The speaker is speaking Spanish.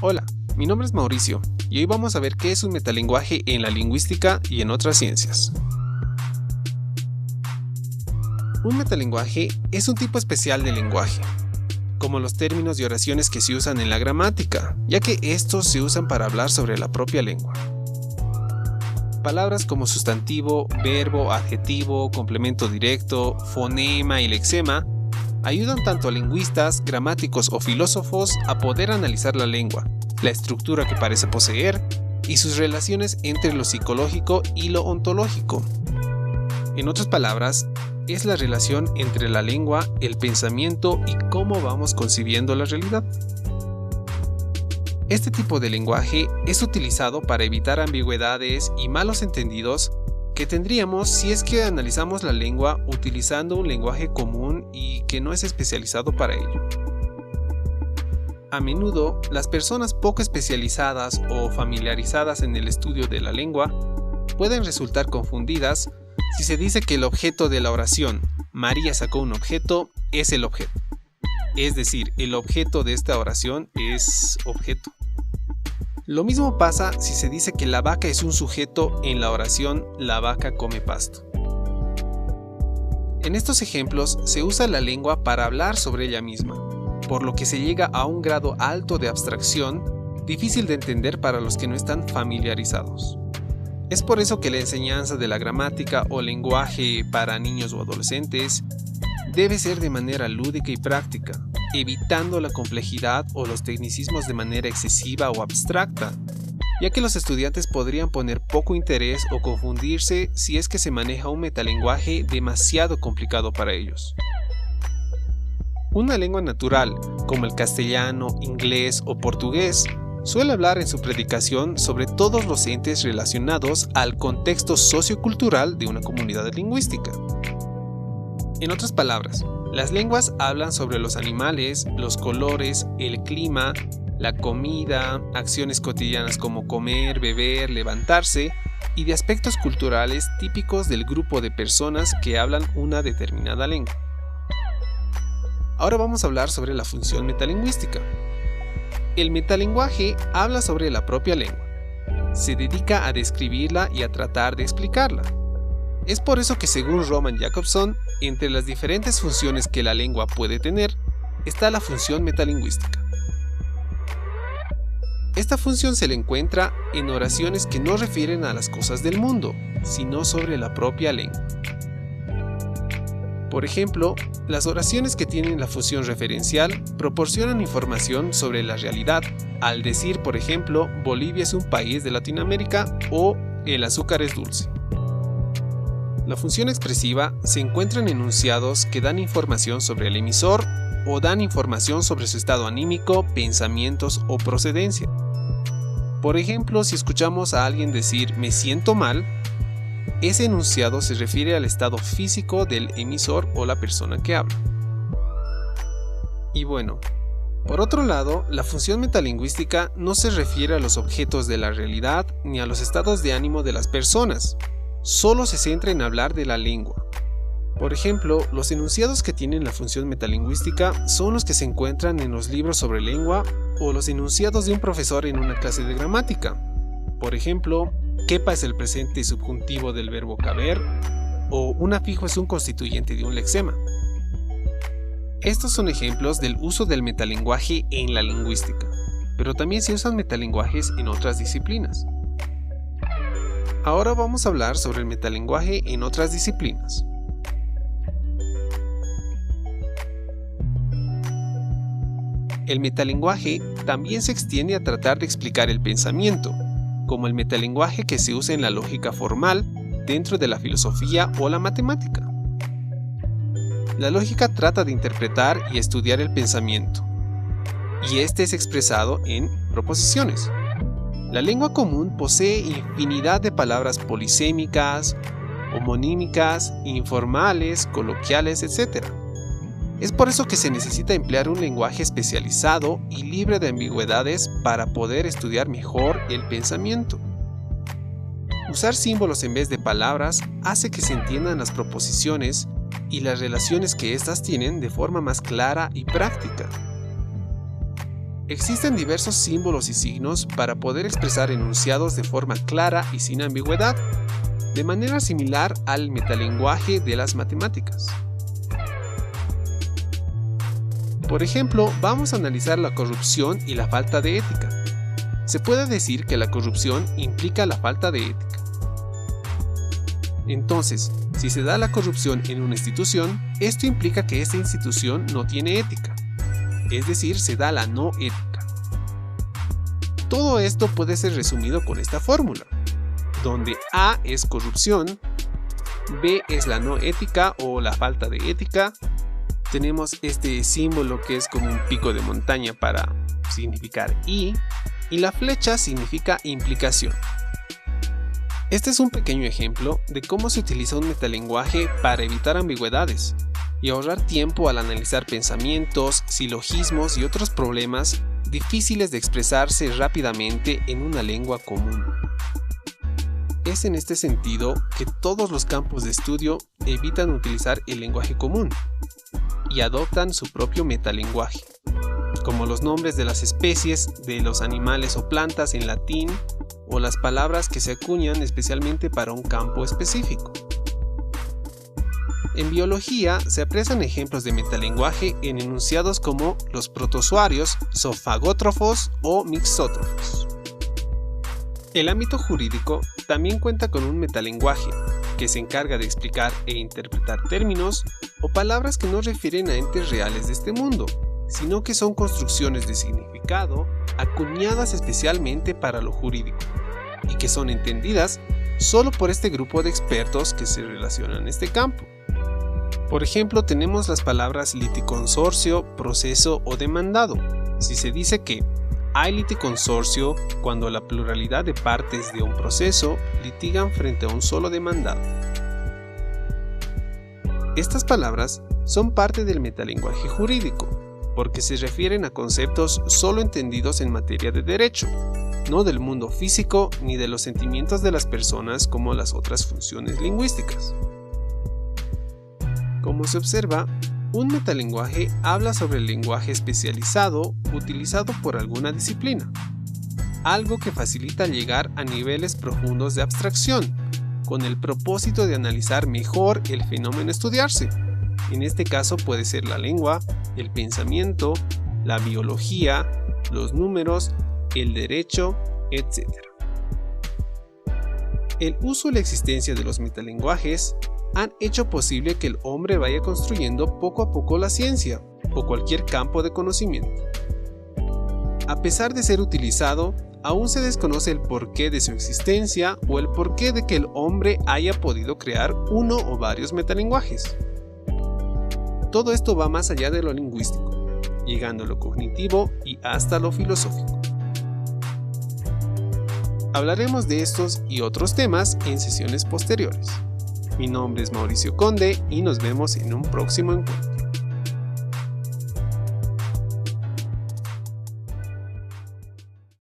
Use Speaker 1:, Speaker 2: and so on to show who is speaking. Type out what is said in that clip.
Speaker 1: Hola, mi nombre es Mauricio y hoy vamos a ver qué es un metalenguaje en la lingüística y en otras ciencias. Un metalenguaje es un tipo especial de lenguaje, como los términos y oraciones que se usan en la gramática, ya que estos se usan para hablar sobre la propia lengua. Palabras como sustantivo, verbo, adjetivo, complemento directo, fonema y lexema ayudan tanto a lingüistas, gramáticos o filósofos a poder analizar la lengua, la estructura que parece poseer y sus relaciones entre lo psicológico y lo ontológico. En otras palabras, es la relación entre la lengua, el pensamiento y cómo vamos concibiendo la realidad. Este tipo de lenguaje es utilizado para evitar ambigüedades y malos entendidos que tendríamos si es que analizamos la lengua utilizando un lenguaje común y que no es especializado para ello. A menudo, las personas poco especializadas o familiarizadas en el estudio de la lengua pueden resultar confundidas si se dice que el objeto de la oración "María sacó un objeto" es el objeto. Es decir, el objeto de esta oración es objeto. Lo mismo pasa si se dice que la vaca es un sujeto en la oración "La vaca come pasto". En estos ejemplos se usa la lengua para hablar sobre ella misma, por lo que se llega a un grado alto de abstracción, difícil de entender para los que no están familiarizados. Es por eso que la enseñanza de la gramática o lenguaje para niños o adolescentes debe ser de manera lúdica y práctica, evitando la complejidad o los tecnicismos de manera excesiva o abstracta, ya que los estudiantes podrían poner poco interés o confundirse si es que se maneja un metalenguaje demasiado complicado para ellos. Una lengua natural, como el castellano, inglés o portugués, suele hablar en su predicación sobre todos los entes relacionados al contexto sociocultural de una comunidad lingüística. En otras palabras, las lenguas hablan sobre los animales, los colores, el clima, la comida, acciones cotidianas como comer, beber, levantarse y de aspectos culturales típicos del grupo de personas que hablan una determinada lengua. Ahora vamos a hablar sobre la función metalingüística. El metalenguaje habla sobre la propia lengua. Se dedica a describirla y a tratar de explicarla. Es por eso que, según Roman Jakobson, entre las diferentes funciones que la lengua puede tener, está la función metalingüística. Esta función se le encuentra en oraciones que no refieren a las cosas del mundo, sino sobre la propia lengua. Por ejemplo, las oraciones que tienen la función referencial proporcionan información sobre la realidad, al decir, por ejemplo, Bolivia es un país de Latinoamérica o el azúcar es dulce. La función expresiva se encuentra en enunciados que dan información sobre el emisor o dan información sobre su estado anímico, pensamientos o procedencia. Por ejemplo, si escuchamos a alguien decir "me siento mal", ese enunciado se refiere al estado físico del emisor o la persona que habla. Y bueno, por otro lado, la función metalingüística no se refiere a los objetos de la realidad ni a los estados de ánimo de las personas. Solo se centra en hablar de la lengua. Por ejemplo, los enunciados que tienen la función metalingüística son los que se encuentran en los libros sobre lengua o los enunciados de un profesor en una clase de gramática. Por ejemplo, quepa es el presente subjuntivo del verbo caber o un afijo es un constituyente de un lexema. Estos son ejemplos del uso del metalenguaje en la lingüística, pero también se usan metalenguajes en otras disciplinas. Ahora vamos a hablar sobre el metalenguaje en otras disciplinas. El metalenguaje también se extiende a tratar de explicar el pensamiento, como el metalenguaje que se usa en la lógica formal, dentro de la filosofía o la matemática. La lógica trata de interpretar y estudiar el pensamiento, y este es expresado en proposiciones. La lengua común posee infinidad de palabras polisémicas, homonímicas, informales, coloquiales, etc. Es por eso que se necesita emplear un lenguaje especializado y libre de ambigüedades para poder estudiar mejor el pensamiento. Usar símbolos en vez de palabras hace que se entiendan las proposiciones y las relaciones que éstas tienen de forma más clara y práctica. Existen diversos símbolos y signos para poder expresar enunciados de forma clara y sin ambigüedad, de manera similar al metalenguaje de las matemáticas. Por ejemplo, vamos a analizar la corrupción y la falta de ética. Se puede decir que la corrupción implica la falta de ética. Entonces, si se da la corrupción en una institución, esto implica que esta institución no tiene ética. Es decir, se da la no ética. Todo esto puede ser resumido con esta fórmula, donde A es corrupción, B es la no ética o la falta de ética. Tenemos este símbolo que es como un pico de montaña para significar y la flecha significa implicación. Este es un pequeño ejemplo de cómo se utiliza un metalenguaje para evitar ambigüedades y ahorrar tiempo al analizar pensamientos, silogismos y otros problemas difíciles de expresarse rápidamente en una lengua común. Es en este sentido que todos los campos de estudio evitan utilizar el lenguaje común y adoptan su propio metalenguaje, como los nombres de las especies, de los animales o plantas en latín, o las palabras que se acuñan especialmente para un campo específico. En biología se aprecian ejemplos de metalenguaje en enunciados como los protozoarios, zooфагótrofos o mixótrofos. El ámbito jurídico también cuenta con un metalenguaje que se encarga de explicar e interpretar términos o palabras que no refieren a entes reales de este mundo, sino que son construcciones de significado acuñadas especialmente para lo jurídico y que son entendidas solo por este grupo de expertos que se relacionan en este campo. Por ejemplo, tenemos las palabras liticonsorcio, proceso o demandado. Si se dice que hay liticonsorcio cuando la pluralidad de partes de un proceso litigan frente a un solo demandado. Estas palabras son parte del metalenguaje jurídico, porque se refieren a conceptos solo entendidos en materia de derecho, no del mundo físico ni de los sentimientos de las personas como las otras funciones lingüísticas. Como se observa, un metalenguaje habla sobre el lenguaje especializado utilizado por alguna disciplina, algo que facilita llegar a niveles profundos de abstracción, con el propósito de analizar mejor el fenómeno a estudiarse. En este caso puede ser la lengua, el pensamiento, la biología, los números, el derecho, etc. El uso y la existencia de los metalenguajes han hecho posible que el hombre vaya construyendo poco a poco la ciencia o cualquier campo de conocimiento. A pesar de ser utilizado, aún se desconoce el porqué de su existencia o el porqué de que el hombre haya podido crear uno o varios metalenguajes. Todo esto va más allá de lo lingüístico, llegando a lo cognitivo y hasta lo filosófico. Hablaremos de estos y otros temas en sesiones posteriores. Mi nombre es Mauricio Conde y nos vemos en un próximo encuentro.